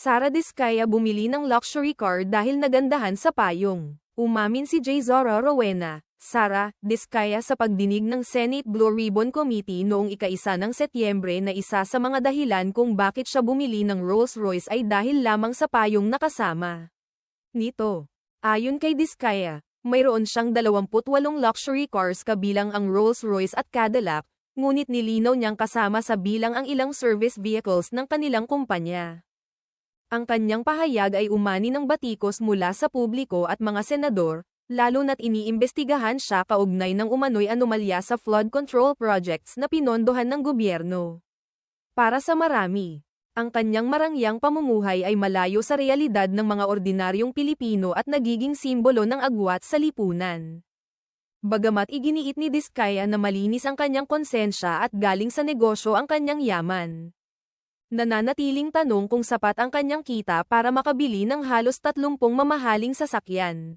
Sara Diskaya bumili ng luxury car dahil nagandahan sa payong. Umamin si J. Zora Rowena, Sara Diskaya sa pagdinig ng Senate Blue Ribbon Committee noong ika-1 ng Setyembre na isa sa mga dahilan kung bakit siya bumili ng Rolls-Royce ay dahil lamang sa payong nakasama nito. Ayon kay Diskaya, mayroon siyang 28 luxury cars kabilang ang Rolls-Royce at Cadillac, ngunit nilinaw niyang kasama sa bilang ang ilang service vehicles ng kanilang kumpanya. Ang kanyang pahayag ay umani ng batikos mula sa publiko at mga senador, lalo na't iniimbestigahan siya kaugnay ng umano'y anomalya sa flood control projects na pinondohan ng gobyerno. Para sa marami, ang kanyang marangyang pamumuhay ay malayo sa realidad ng mga ordinaryong Pilipino at nagiging simbolo ng agwat sa lipunan. Bagamat iginiit ni Diskaya na malinis ang kanyang konsensya at galing sa negosyo ang kanyang yaman, nananatiling tanong kung sapat ang kanyang kita para makabili ng halos 30 mamahaling sasakyan.